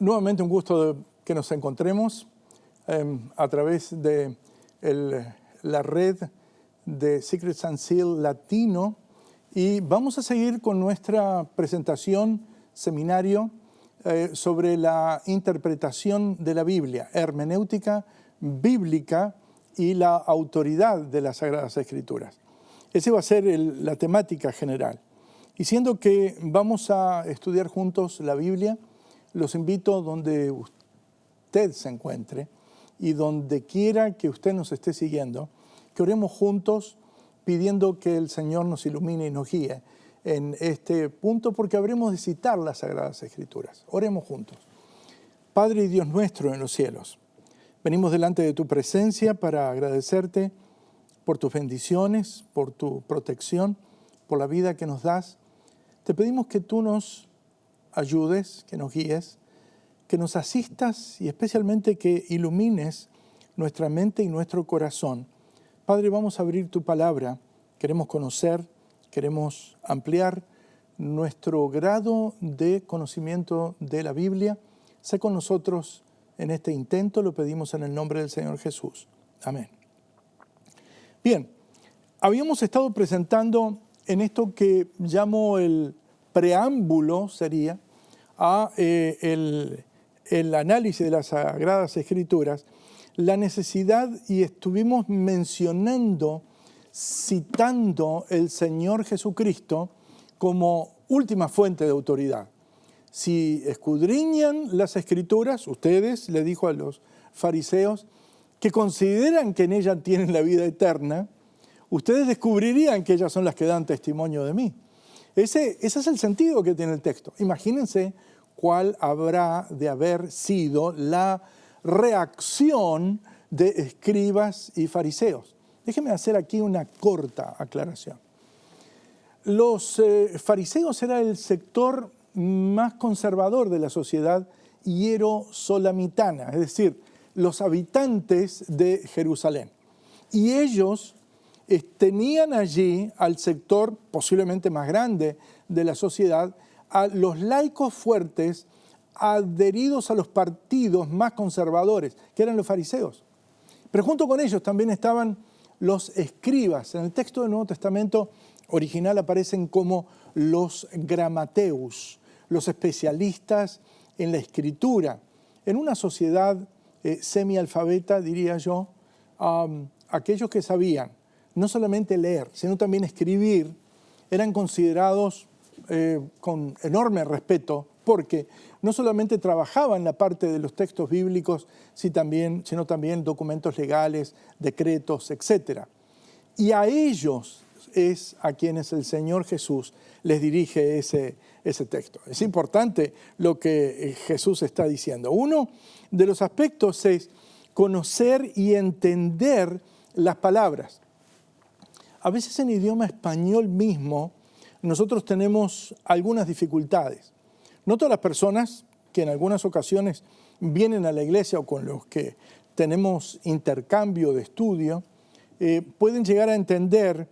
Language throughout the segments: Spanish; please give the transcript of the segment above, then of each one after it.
Nuevamente un gusto que nos encontremos a través de la red de Secrets and Seal Latino, y vamos a seguir con nuestra presentación, seminario sobre la interpretación de la Biblia, hermenéutica bíblica y la autoridad de las Sagradas Escrituras. Esa va a ser la temática general. Y siendo que vamos a estudiar juntos la Biblia, los invito donde usted se encuentre y donde quiera que usted nos esté siguiendo, que oremos juntos pidiendo que el Señor nos ilumine y nos guíe en este punto, porque habremos de citar las Sagradas Escrituras. Oremos juntos. Padre y Dios nuestro en los cielos, venimos delante de tu presencia para agradecerte por tus bendiciones, por tu protección, por la vida que nos das. Te pedimos que tú nos ayudes, que nos guíes, que nos asistas y especialmente que ilumines nuestra mente y nuestro corazón. Padre, vamos a abrir tu palabra, queremos conocer, queremos ampliar nuestro grado de conocimiento de la Biblia. Sé con nosotros en este intento, lo pedimos en el nombre del Señor Jesús. Amén. Bien, habíamos estado presentando en esto que llamo el preámbulo, sería, a el análisis de las Sagradas Escrituras, la necesidad, y estuvimos mencionando, citando el Señor Jesucristo como última fuente de autoridad. Si escudriñan las Escrituras, ustedes, le dijo a los fariseos, que consideran que en ellas tienen la vida eterna, ustedes descubrirían que ellas son las que dan testimonio de mí. Ese es el sentido que tiene el texto. Imagínense cuál habrá de haber sido la reacción de escribas y fariseos. Déjenme hacer aquí una corta aclaración. Los fariseos era el sector más conservador de la sociedad hierosolamitana, es decir, los habitantes de Jerusalén. Y ellos tenían allí al sector posiblemente más grande de la sociedad, a los laicos fuertes adheridos a los partidos más conservadores, que eran los fariseos. Pero junto con ellos también estaban los escribas. En el texto del Nuevo Testamento original aparecen como los gramateus, los especialistas en la escritura. En una sociedad semialfabeta, diría yo, aquellos que sabían no solamente leer, sino también escribir, eran considerados con enorme respeto, porque no solamente trabajaban la parte de los textos bíblicos, sino también documentos legales, decretos, etc. Y a ellos es a quienes el Señor Jesús les dirige ese texto. Es importante lo que Jesús está diciendo. Uno de los aspectos es conocer y entender las palabras. A veces en idioma español mismo nosotros tenemos algunas dificultades. No todas las personas que en algunas ocasiones vienen a la iglesia o con los que tenemos intercambio de estudio pueden llegar a entender,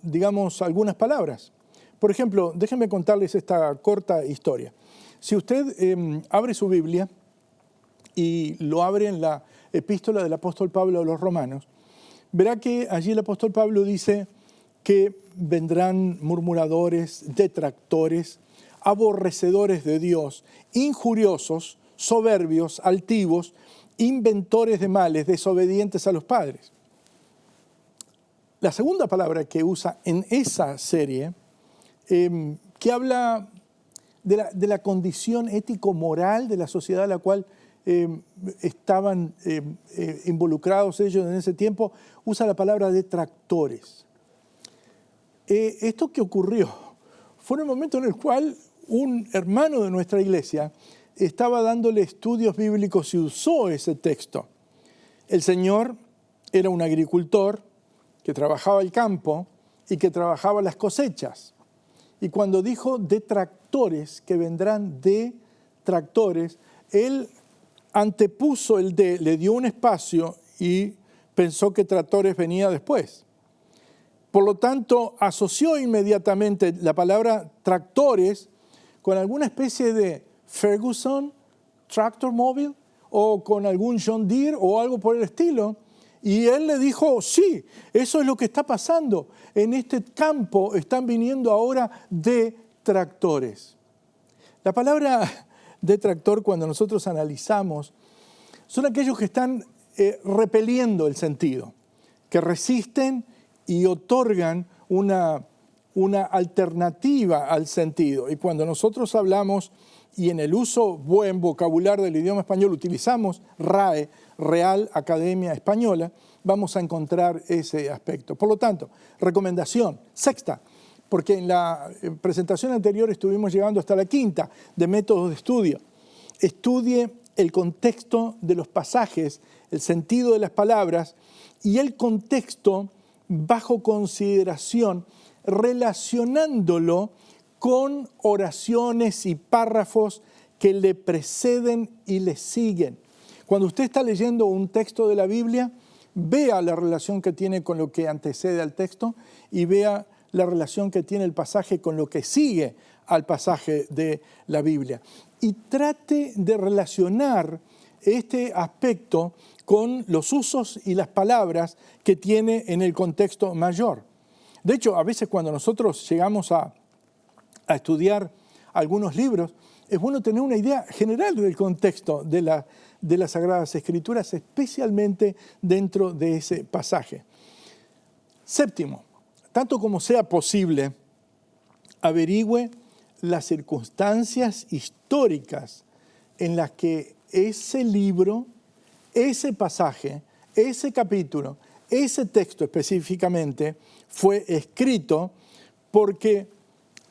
digamos, algunas palabras. Por ejemplo, déjenme contarles esta corta historia. Si usted abre su Biblia y lo abre en la epístola del apóstol Pablo a los Romanos, verá que allí el apóstol Pablo dice que vendrán murmuradores, detractores, aborrecedores de Dios, injuriosos, soberbios, altivos, inventores de males, desobedientes a los padres. La segunda palabra que usa en esa serie, que habla de la condición ético-moral de la sociedad a la cual estaban involucrados ellos en ese tiempo, usa la palabra detractores. Esto que ocurrió fue en el momento en el cual un hermano de nuestra iglesia estaba dándole estudios bíblicos y usó ese texto. El señor era un agricultor que trabajaba el campo y que trabajaba las cosechas. Y cuando dijo detractores, que vendrán de tractores, él antepuso el de, le dio un espacio y pensó que tractores venía después. Por lo tanto, asoció inmediatamente la palabra tractores con alguna especie de Ferguson, tractor móvil o con algún John Deere o algo por el estilo. Y él le dijo, sí, eso es lo que está pasando. En este campo están viniendo ahora detractores. La palabra detractor, cuando nosotros analizamos, son aquellos que están repeliendo el sentido, que resisten y otorgan una alternativa al sentido. Y cuando nosotros hablamos, y en el uso buen vocabulario del idioma español utilizamos RAE, Real Academia Española, vamos a encontrar ese aspecto. Por lo tanto, recomendación sexta, porque en la presentación anterior estuvimos llegando hasta la quinta de métodos de estudio. Estudie el contexto de los pasajes, el sentido de las palabras y el contexto bajo consideración, relacionándolo con oraciones y párrafos que le preceden y le siguen. Cuando usted está leyendo un texto de la Biblia, vea la relación que tiene con lo que antecede al texto y vea la relación que tiene el pasaje con lo que sigue al pasaje de la Biblia. Y trate de relacionar este aspecto con los usos y las palabras que tiene en el contexto mayor. De hecho, a veces cuando nosotros llegamos a estudiar algunos libros, es bueno tener una idea general del contexto de las Sagradas Escrituras, especialmente dentro de ese pasaje. Séptimo, tanto como sea posible, averigüe las circunstancias históricas en las que ese libro, ese pasaje, ese capítulo, ese texto específicamente fue escrito, porque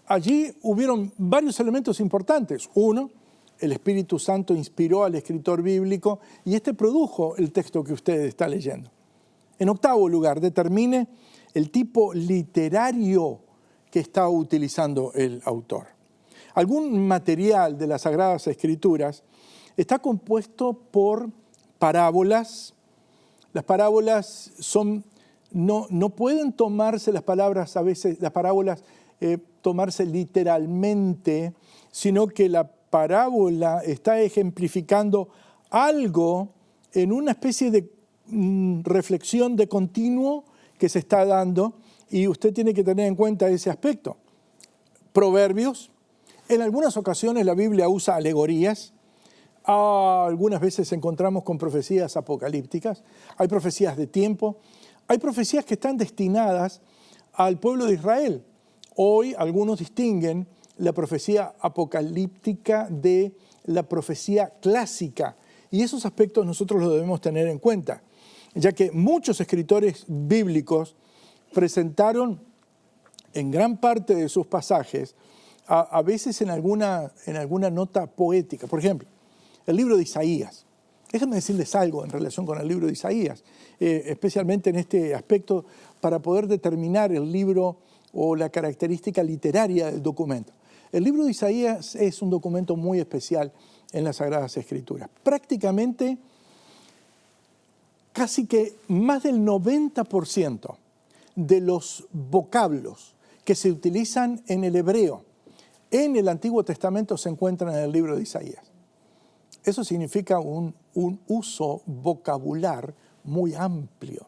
allí hubieron varios elementos importantes. Uno, el Espíritu Santo inspiró al escritor bíblico y este produjo el texto que usted está leyendo. En octavo lugar, determine el tipo literario que está utilizando el autor. Algún material de las Sagradas Escrituras está compuesto por parábolas. Las parábolas no pueden tomarse las palabras, a veces las parábolas tomarse literalmente, sino que la parábola está ejemplificando algo en una especie de reflexión de continuo que se está dando, y usted tiene que tener en cuenta ese aspecto. Proverbios, en algunas ocasiones la Biblia usa alegorías, algunas veces encontramos con profecías apocalípticas, hay profecías de tiempo, hay profecías que están destinadas al pueblo de Israel. Hoy algunos distinguen la profecía apocalíptica de la profecía clásica, y esos aspectos nosotros los debemos tener en cuenta, ya que muchos escritores bíblicos presentaron en gran parte de sus pasajes, a veces en alguna nota poética. Por ejemplo, el libro de Isaías. Déjenme decirles algo en relación con el libro de Isaías, especialmente en este aspecto para poder determinar el libro o la característica literaria del documento. El libro de Isaías es un documento muy especial en las Sagradas Escrituras. Prácticamente, casi que más del 90% de los vocablos que se utilizan en el hebreo en el Antiguo Testamento se encuentran en el libro de Isaías. Eso significa un uso vocabular muy amplio.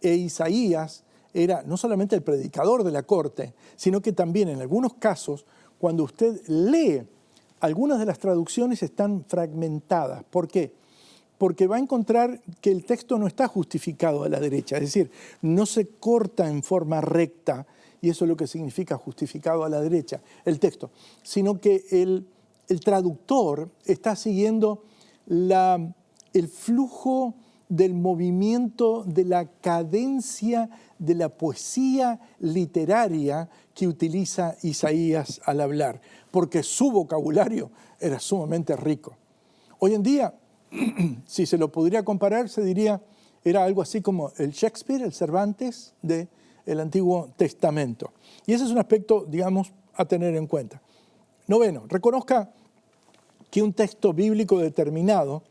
E Isaías era no solamente el predicador de la corte, sino que también en algunos casos, cuando usted lee, algunas de las traducciones están fragmentadas. ¿Por qué? Porque va a encontrar que el texto no está justificado a la derecha, es decir, no se corta en forma recta, y eso es lo que significa justificado a la derecha, el texto, sino que el traductor está siguiendo el flujo del movimiento, de la cadencia de la poesía literaria que utiliza Isaías al hablar, porque su vocabulario era sumamente rico. Hoy en día, si se lo podría comparar, se diría, era algo así como el Shakespeare, el Cervantes del Antiguo Testamento. Y ese es un aspecto, digamos, a tener en cuenta. Noveno, reconozca que un texto bíblico determinado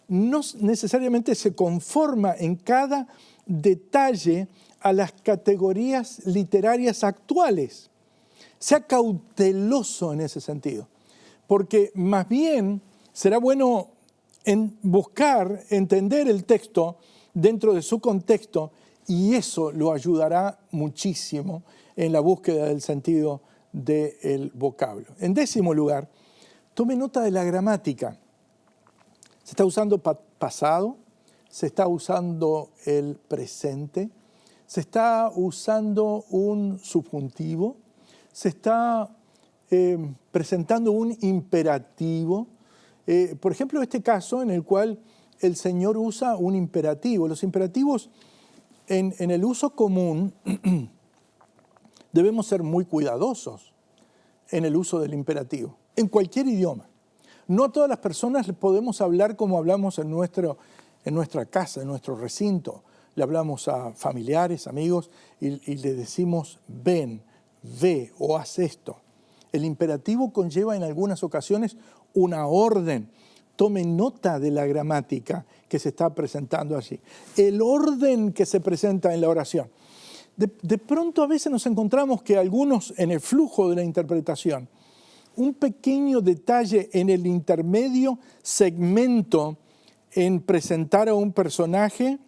no necesariamente se conforma en cada detalle a las categorías literarias actuales. Sea cauteloso en ese sentido, porque más bien será bueno buscar, entender el texto dentro de su contexto, y eso lo ayudará muchísimo en la búsqueda del sentido del vocablo. En décimo lugar, tome nota de la gramática. Se está usando pasado, se está usando el presente, se está usando un subjuntivo, se está presentando un imperativo. Por ejemplo, este caso en el cual el Señor usa un imperativo. Los imperativos en el uso común debemos ser muy cuidadosos en el uso del imperativo, en cualquier idioma. No a todas las personas podemos hablar como hablamos en nuestra casa, en nuestro recinto. Le hablamos a familiares, amigos, y le decimos ven, ve o haz esto. El imperativo conlleva en algunas ocasiones una orden. Tome nota de la gramática que se está presentando allí. El orden que se presenta en la oración. De pronto a veces nos encontramos que algunos en el flujo de la interpretación, un pequeño detalle en el intermedio segmento en presentar a un personaje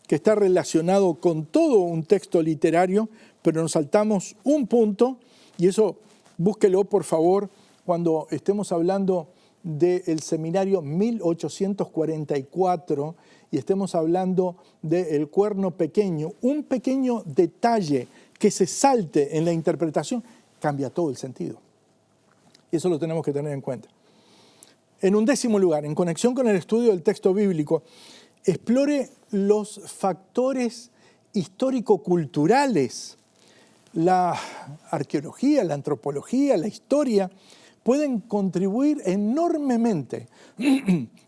que está relacionado con todo un texto literario, pero nos saltamos un punto, y eso búsquelo por favor cuando estemos hablando del seminario 1844 y estemos hablando del cuerno pequeño. Un pequeño detalle que se salte en la interpretación cambia todo el sentido. Y eso lo tenemos que tener en cuenta. En un décimo lugar, en conexión con el estudio del texto bíblico, explore los factores histórico-culturales. La arqueología, la antropología, la historia pueden contribuir enormemente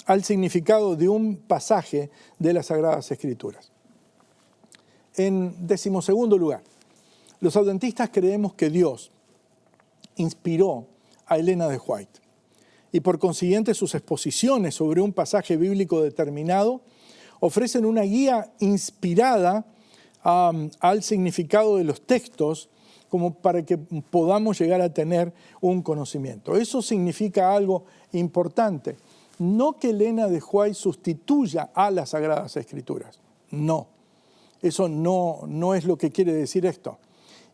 al significado de un pasaje de las Sagradas Escrituras. En decimosegundo lugar, los adventistas creemos que Dios inspiró a Elena de White y por consiguiente sus exposiciones sobre un pasaje bíblico determinado ofrecen una guía inspirada al significado de los textos como para que podamos llegar a tener un conocimiento. Eso significa algo importante. No que Elena de White sustituya a las Sagradas Escrituras. No, eso no es lo que quiere decir esto.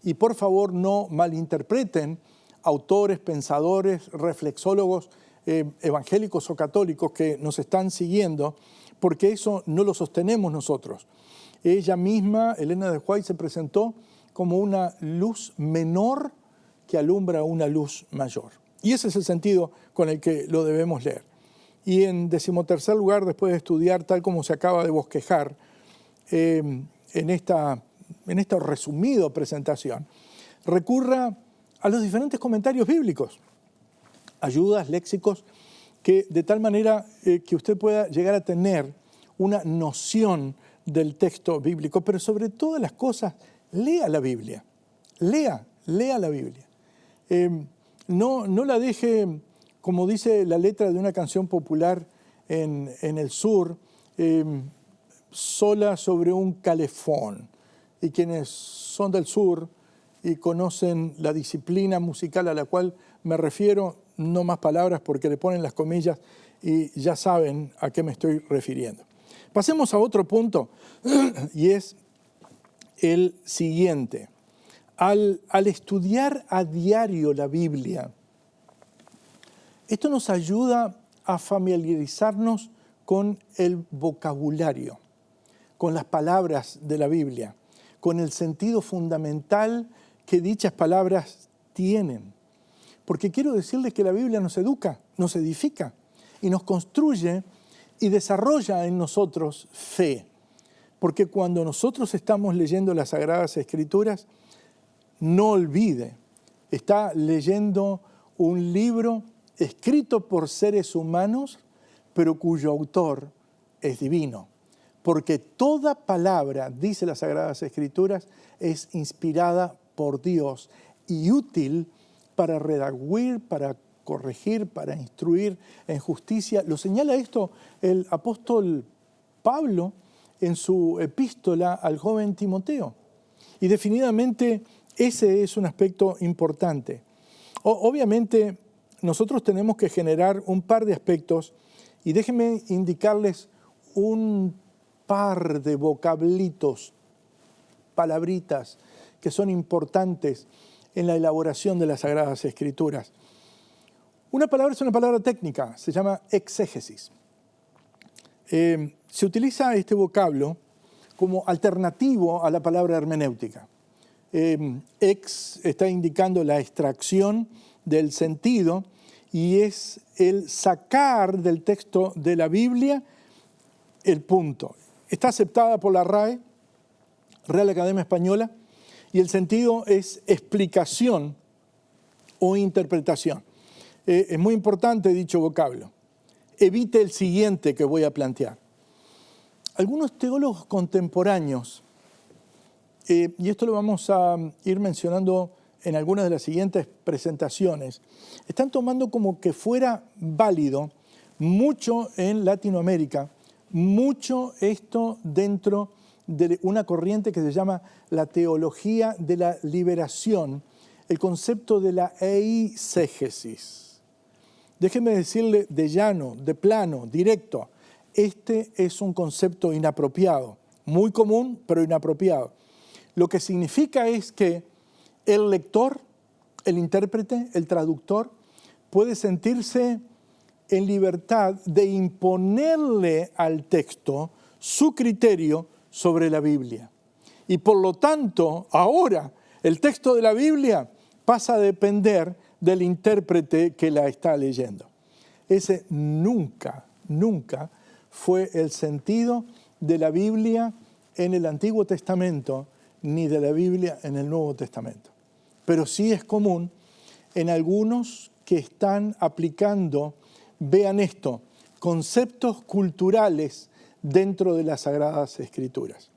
Y por favor no malinterpreten autores, pensadores, reflexólogos evangélicos o católicos que nos están siguiendo, porque eso no lo sostenemos nosotros. Ella misma, Elena de White, se presentó como una luz menor que alumbra una luz mayor. Y ese es el sentido con el que lo debemos leer. Y en decimotercer lugar, después de estudiar tal como se acaba de bosquejar en esta resumida presentación, recurra a los diferentes comentarios bíblicos, ayudas, léxicos, que de tal manera que usted pueda llegar a tener una noción del texto bíblico, pero sobre todas las cosas, lea la Biblia, lea la Biblia. No la deje, como dice la letra de una canción popular en el sur, sola sobre un calefón. Y quienes son del sur y conocen la disciplina musical a la cual me refiero, no más palabras porque le ponen las comillas y ya saben a qué me estoy refiriendo. Pasemos a otro punto y es el siguiente. Al estudiar a diario la Biblia, esto nos ayuda a familiarizarnos con el vocabulario, con las palabras de la Biblia, con el sentido fundamental que dichas palabras tienen. Porque quiero decirles que la Biblia nos educa, nos edifica y nos construye y desarrolla en nosotros fe. Porque cuando nosotros estamos leyendo las Sagradas Escrituras, no olvide, está leyendo un libro escrito por seres humanos, pero cuyo autor es divino. Porque toda palabra, dice las Sagradas Escrituras, es inspirada por Dios y útil para redarguir, para corregir, para instruir en justicia. Lo señala esto el apóstol Pablo en su epístola al joven Timoteo. Y definitivamente ese es un aspecto importante. Obviamente nosotros tenemos que generar un par de aspectos y déjenme indicarles un par de vocablitos, palabritas que son importantes en la elaboración de las Sagradas Escrituras. Una palabra es una palabra técnica, se llama exégesis. Se utiliza este vocablo como alternativo a la palabra hermenéutica. Ex está indicando la extracción del sentido y es el sacar del texto de la Biblia el punto. Está aceptada por la RAE, Real Academia Española, y el sentido es explicación o interpretación. Es muy importante dicho vocablo. Evite el siguiente que voy a plantear. Algunos teólogos contemporáneos, y esto lo vamos a ir mencionando en algunas de las siguientes presentaciones, están tomando como que fuera válido mucho en Latinoamérica, mucho esto dentro de una corriente que se llama la teología de la liberación, el concepto de la eisegesis. Déjenme decirle de llano, de plano, directo, este es un concepto inapropiado, muy común, pero inapropiado. Lo que significa es que el lector, el intérprete, el traductor, puede sentirse en libertad de imponerle al texto su criterio sobre la Biblia. Y por lo tanto, ahora el texto de la Biblia pasa a depender del intérprete que la está leyendo. Ese nunca fue el sentido de la Biblia en el Antiguo Testamento, ni de la Biblia en el Nuevo Testamento. Pero sí es común en algunos que están aplicando, vean esto, conceptos culturales dentro de las Sagradas Escrituras.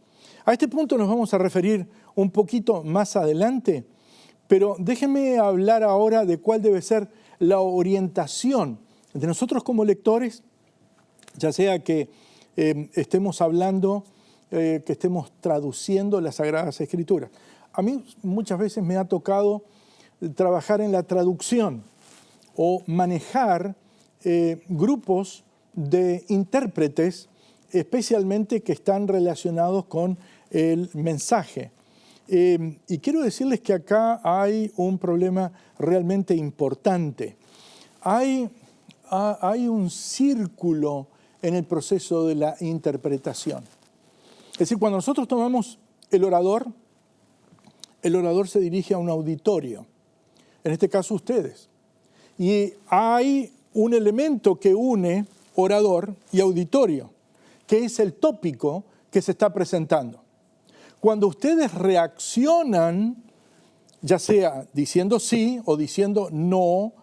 A este punto nos vamos a referir un poquito más adelante, pero déjenme hablar ahora de cuál debe ser la orientación de nosotros como lectores, ya sea que estemos hablando, que estemos traduciendo las Sagradas Escrituras. A mí muchas veces me ha tocado trabajar en la traducción o manejar grupos de intérpretes, especialmente que están relacionados con el mensaje. Y quiero decirles que acá hay un problema realmente importante. Hay un círculo en el proceso de la interpretación. Es decir, cuando nosotros tomamos el orador se dirige a un auditorio, en este caso ustedes. Y hay un elemento que une orador y auditorio, que es el tópico que se está presentando. Cuando ustedes reaccionan, ya sea diciendo sí o diciendo no,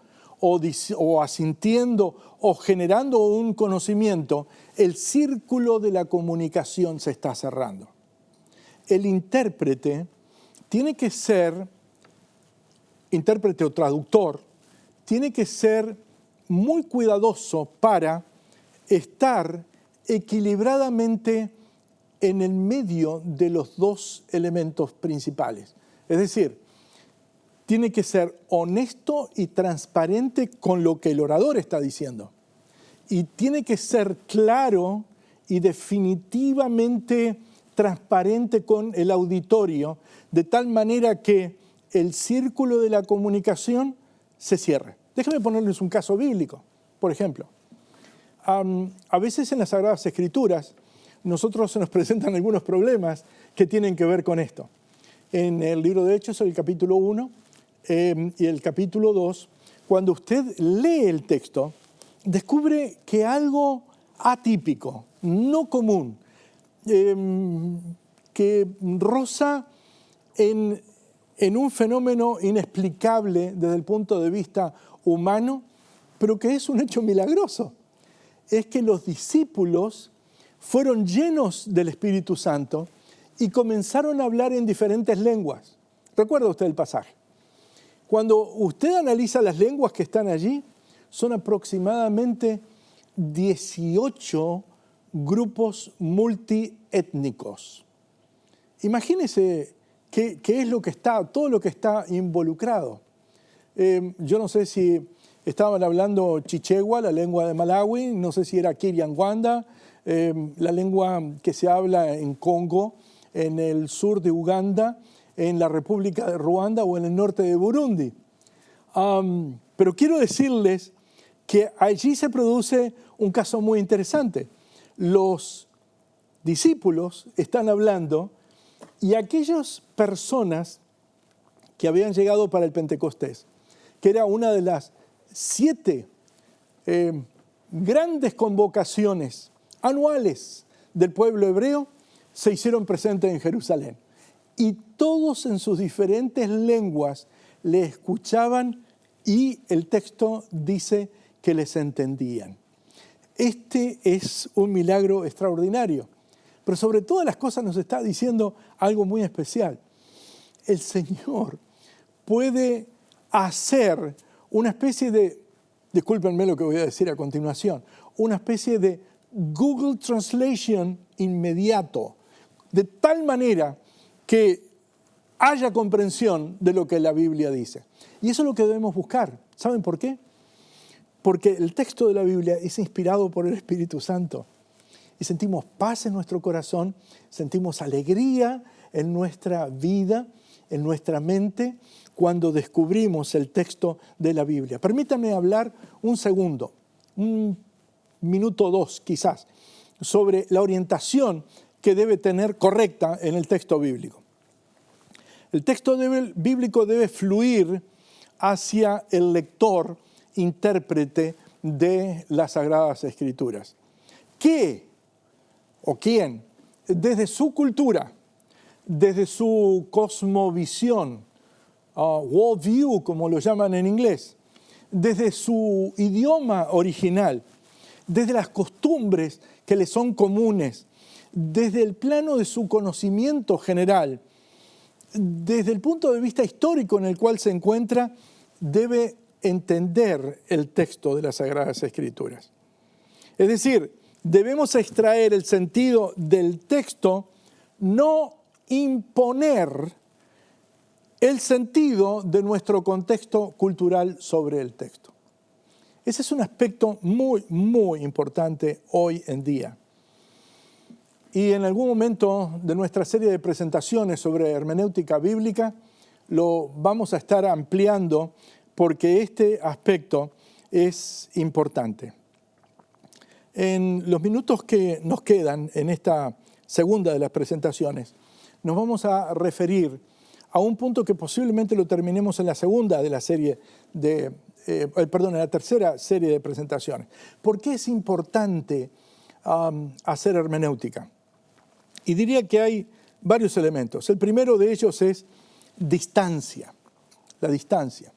o asintiendo o generando un conocimiento, el círculo de la comunicación se está cerrando. El intérprete tiene que ser, intérprete o traductor, tiene que ser muy cuidadoso para estar equilibradamente en el medio de los dos elementos principales. Es decir, tiene que ser honesto y transparente con lo que el orador está diciendo. Y tiene que ser claro y definitivamente transparente con el auditorio, de tal manera que el círculo de la comunicación se cierre. Déjenme ponerles un caso bíblico, por ejemplo. A veces en las Sagradas Escrituras nosotros se nos presentan algunos problemas que tienen que ver con esto. En el libro de Hechos, el capítulo 1 y el capítulo 2, cuando usted lee el texto, descubre que algo atípico, no común, que roza en un fenómeno inexplicable desde el punto de vista humano, pero que es un hecho milagroso. Es que los discípulos fueron llenos del Espíritu Santo y comenzaron a hablar en diferentes lenguas. ¿Recuerda usted el pasaje? Cuando usted analiza las lenguas que están allí, son aproximadamente 18 grupos multiétnicos. Imagínese qué es lo que está, todo lo que está involucrado. Yo no sé si estaban hablando chichegua, la lengua de Malawi, no sé si era Kinyarwanda, la lengua que se habla en Congo, en el sur de Uganda, en la República de Ruanda o en el norte de Burundi. Pero quiero decirles que allí se produce un caso muy interesante. Los discípulos están hablando y aquellas personas que habían llegado para el Pentecostés, que era una de las 7 grandes convocaciones anuales del pueblo hebreo, se hicieron presentes en Jerusalén. Y todos en sus diferentes lenguas le escuchaban y el texto dice que les entendían. Este es un milagro extraordinario, pero sobre todas las cosas nos está diciendo algo muy especial. El Señor puede hacer una especie de, discúlpenme lo que voy a decir a continuación, una especie de Google Translation inmediato, de tal manera que haya comprensión de lo que la Biblia dice. Y eso es lo que debemos buscar. ¿Saben por qué? Porque el texto de la Biblia es inspirado por el Espíritu Santo. Y sentimos paz en nuestro corazón, sentimos alegría en nuestra vida, en nuestra mente, cuando descubrimos el texto de la Biblia. Permítanme hablar un segundo, un minuto o 2 quizás, sobre la orientación que debe tener correcta en el texto bíblico. El texto bíblico debe fluir hacia el lector, intérprete de las Sagradas Escrituras. ¿Qué o quién, desde su cultura, desde su cosmovisión, worldview, como lo llaman en inglés, desde su idioma original, desde las costumbres que le son comunes, desde el plano de su conocimiento general, desde el punto de vista histórico en el cual se encuentra, debe entender el texto de las Sagradas Escrituras. Es decir, debemos extraer el sentido del texto, no imponer el sentido de nuestro contexto cultural sobre el texto. Ese es un aspecto muy, muy importante hoy en día. Y en algún momento de nuestra serie de presentaciones sobre hermenéutica bíblica lo vamos a estar ampliando porque este aspecto es importante. En los minutos que nos quedan en esta segunda de las presentaciones, nos vamos a referir a un punto que posiblemente lo terminemos en la segunda de la serie en la tercera serie de presentaciones. ¿Por qué es importante hacer hermenéutica? Y diría que hay varios elementos. El primero de ellos es distancia, la distancia.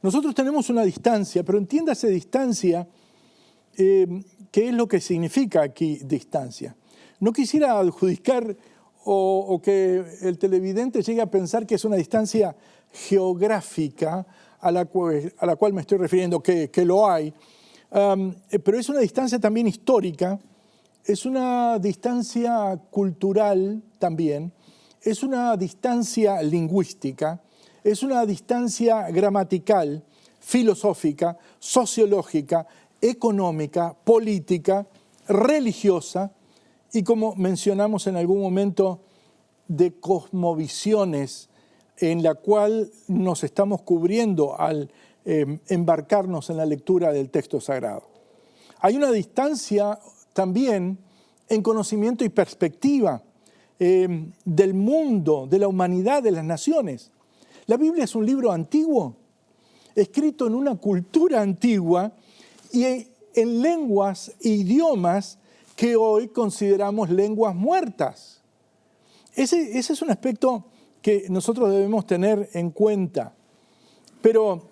Nosotros tenemos una distancia, pero entiéndase distancia, ¿qué es lo que significa aquí distancia? No quisiera adjudicar o que el televidente llegue a pensar que es una distancia geográfica a la cual me estoy refiriendo, que lo hay, pero es una distancia también histórica, es una distancia cultural también, es una distancia lingüística, es una distancia gramatical, filosófica, sociológica, económica, política, religiosa y, como mencionamos en algún momento, de cosmovisiones en la cual nos estamos cubriendo al embarcarnos en la lectura del texto sagrado. Hay una distancia también en conocimiento y perspectiva del mundo, de la humanidad, de las naciones. La Biblia es un libro antiguo, escrito en una cultura antigua y en lenguas e idiomas que hoy consideramos lenguas muertas. Ese es un aspecto que nosotros debemos tener en cuenta. Pero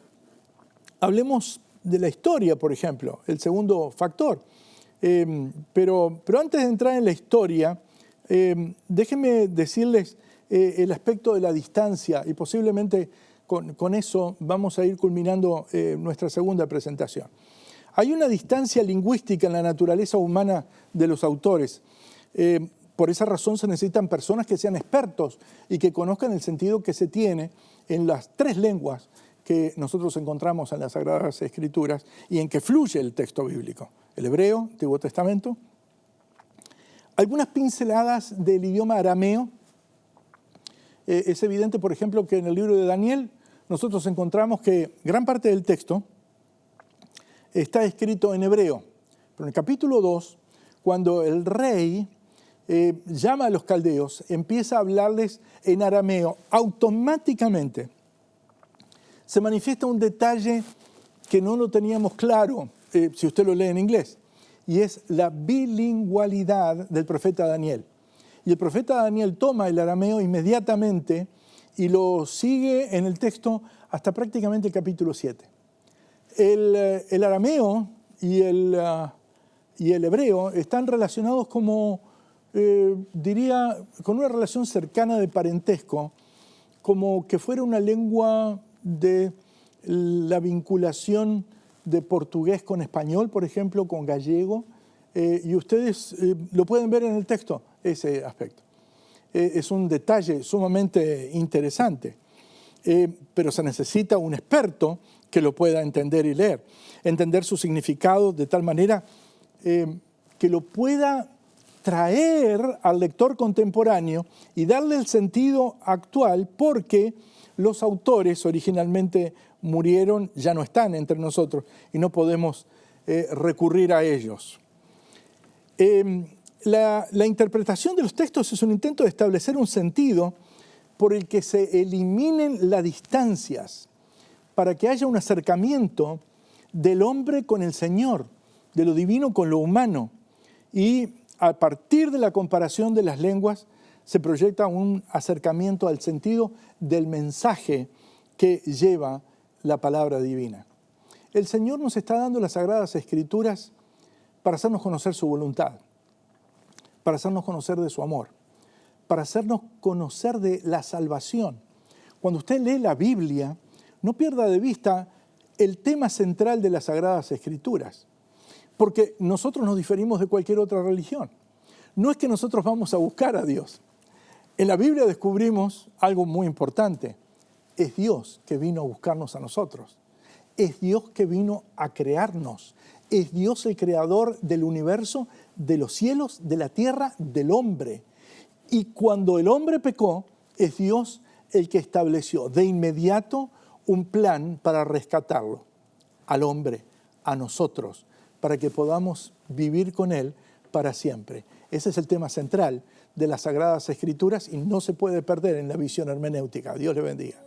hablemos de la historia, por ejemplo, el segundo factor. Pero antes de entrar en la historia, déjenme decirles el aspecto de la distancia y posiblemente con eso vamos a ir culminando nuestra segunda presentación. Hay una distancia lingüística en la naturaleza humana de los autores. Por esa razón se necesitan personas que sean expertos y que conozcan el sentido que se tiene en las 3 lenguas que nosotros encontramos en las Sagradas Escrituras y en que fluye el texto bíblico. El hebreo, Antiguo Testamento. Algunas pinceladas del idioma arameo. Es evidente, por ejemplo, que en el libro de Daniel nosotros encontramos que gran parte del texto está escrito en hebreo. Pero en el capítulo 2, cuando el rey llama a los caldeos, empieza a hablarles en arameo, automáticamente se manifiesta un detalle que no lo teníamos claro, si usted lo lee en inglés, y es la bilingüalidad del profeta Daniel. Y el profeta Daniel toma el arameo inmediatamente y lo sigue en el texto hasta prácticamente el capítulo 7. El arameo y el hebreo están relacionados como, diría, con una relación cercana de parentesco, como que fuera una lengua de la vinculación de portugués con español, por ejemplo, con gallego, y ustedes lo pueden ver en el texto, ese aspecto. Es un detalle sumamente interesante, pero se necesita un experto que lo pueda entender y leer, entender su significado de tal manera que lo pueda traer al lector contemporáneo y darle el sentido actual, porque los autores originalmente murieron, ya no están entre nosotros y no podemos recurrir a ellos. La interpretación de los textos es un intento de establecer un sentido por el que se eliminen las distancias, para que haya un acercamiento del hombre con el Señor, de lo divino con lo humano. Y a partir de la comparación de las lenguas se proyecta un acercamiento al sentido del mensaje que lleva la palabra divina. El Señor nos está dando las Sagradas Escrituras para hacernos conocer su voluntad, para hacernos conocer de su amor, para hacernos conocer de la salvación. Cuando usted lee la Biblia, no pierda de vista el tema central de las Sagradas Escrituras, porque nosotros nos diferimos de cualquier otra religión. No es que nosotros vamos a buscar a Dios. En la Biblia descubrimos algo muy importante. Es Dios que vino a buscarnos a nosotros. Es Dios que vino a crearnos. Es Dios el creador del universo, de los cielos, de la tierra, del hombre. Y cuando el hombre pecó, es Dios el que estableció de inmediato un plan para rescatarlo, al hombre, a nosotros, para que podamos vivir con Él para siempre. Ese es el tema central de las Sagradas Escrituras y no se puede perder en la visión hermenéutica. Dios le bendiga.